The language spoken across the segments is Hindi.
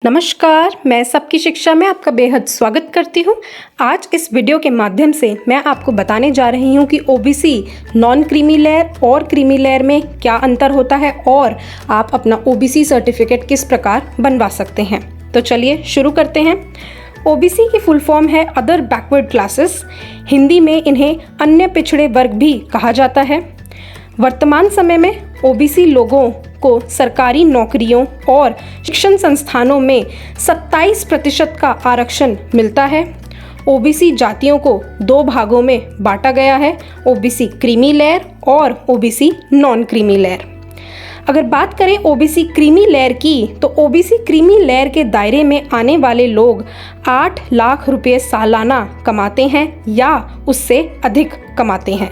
नमस्कार, मैं सबकी शिक्षा में आपका बेहद स्वागत करती हूँ। आज इस वीडियो के माध्यम से मैं आपको बताने जा रही हूँ कि ओबीसी नॉन क्रीमी लेयर और क्रीमी लेयर में क्या अंतर होता है और आप अपना ओबीसी सर्टिफिकेट किस प्रकार बनवा सकते हैं। तो चलिए शुरू करते हैं। ओबीसी की फुल फॉर्म है अदर बैकवर्ड क्लासेस। हिंदी में इन्हें अन्य पिछड़े वर्ग भी कहा जाता है। वर्तमान समय में ओबीसी लोगों को सरकारी नौकरियों और शिक्षण संस्थानों में 27% का आरक्षण मिलता है। ओबीसी जातियों को दो भागों में बांटा गया है, ओबीसी क्रीमी लेयर और ओबीसी नॉन क्रीमी लेयर। अगर बात करें ओबीसी क्रीमी लेयर की, तो ओबीसी क्रीमी लेयर के दायरे में आने वाले लोग 8 लाख रुपए सालाना कमाते हैं या उससे अधिक कमाते हैं।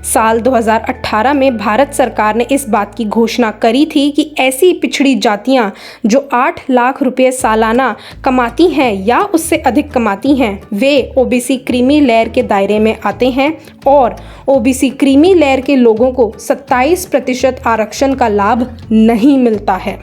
साल 2018 में भारत सरकार ने इस बात की घोषणा करी थी कि ऐसी पिछड़ी जातियां जो 8 लाख रुपए सालाना कमाती हैं या उससे अधिक कमाती हैं, वे ओबीसी क्रीमी लेयर के दायरे में आते हैं और ओबीसी क्रीमी लेयर के लोगों को 27% आरक्षण का लाभ नहीं मिलता है।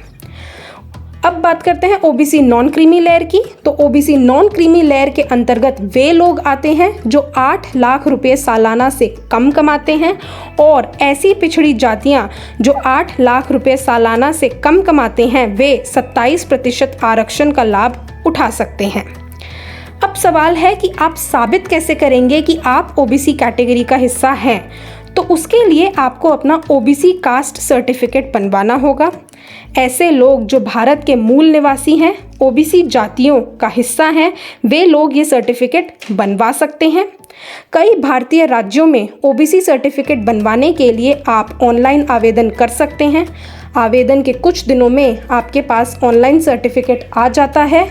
अब बात करते हैं ओबीसी नॉन क्रीमी लेयर की। तो ओबीसी नॉन क्रीमी लेयर के अंतर्गत वे लोग आते हैं जो 8 लाख रुपए सालाना से कम कमाते हैं और ऐसी पिछड़ी जातियां जो 8 लाख रुपए सालाना से कम कमाते हैं वे 27% आरक्षण का लाभ उठा सकते हैं। अब सवाल है कि आप साबित कैसे करेंगे कि आप ओबीसी कैटेगरी का हिस्सा हैं। तो उसके लिए आपको अपना ओबीसी कास्ट सर्टिफिकेट बनवाना होगा। ऐसे लोग जो भारत के मूल निवासी हैं, ओबीसी जातियों का हिस्सा हैं, वे लोग ये सर्टिफिकेट बनवा सकते हैं। कई भारतीय राज्यों में ओबीसी सर्टिफिकेट बनवाने के लिए आप ऑनलाइन आवेदन कर सकते हैं। आवेदन के कुछ दिनों में आपके पास ऑनलाइन सर्टिफिकेट आ जाता है,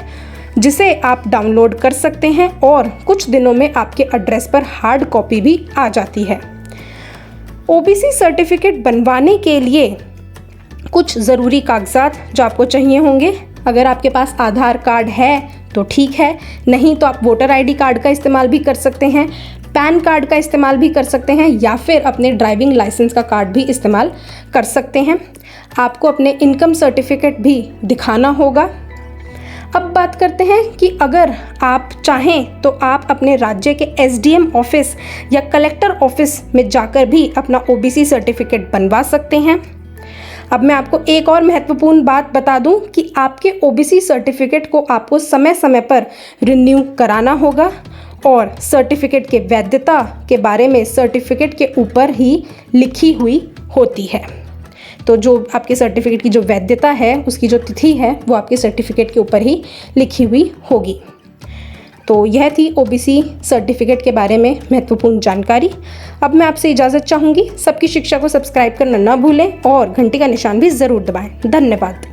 जिसे आप डाउनलोड कर सकते हैं और कुछ दिनों में आपके एड्रेस पर हार्ड कॉपी भी आ जाती है। ओबीसी सर्टिफिकेट बनवाने के लिए कुछ ज़रूरी कागजात जो आपको चाहिए होंगे। अगर आपके पास आधार कार्ड है तो ठीक है, नहीं तो आप वोटर आईडी कार्ड का इस्तेमाल भी कर सकते हैं, पैन कार्ड का इस्तेमाल भी कर सकते हैं या फिर अपने ड्राइविंग लाइसेंस का कार्ड भी इस्तेमाल कर सकते हैं। आपको अपने इनकम सर्टिफिकेट भी दिखाना होगा। अब बात करते हैं कि अगर आप चाहें तो आप अपने राज्य के एसडीएम ऑफिस या कलेक्टर ऑफिस में जाकर भी अपना ओबीसी सर्टिफिकेट बनवा सकते हैं। अब मैं आपको एक और महत्वपूर्ण बात बता दूं कि आपके ओबीसी सर्टिफिकेट को आपको समय समय पर रिन्यू कराना होगा और सर्टिफिकेट के वैधता के बारे में सर्टिफिकेट के ऊपर ही लिखी हुई होती है। तो जो आपके सर्टिफिकेट की जो वैधता है, उसकी जो तिथि है, वो आपके सर्टिफिकेट के ऊपर ही लिखी हुई होगी। तो यह थी ओबीसी सर्टिफिकेट के बारे में महत्वपूर्ण जानकारी। अब मैं आपसे इजाज़त चाहूँगी। सबकी शिक्षा को सब्सक्राइब करना ना भूलें और घंटी का निशान भी ज़रूर दबाएं। धन्यवाद।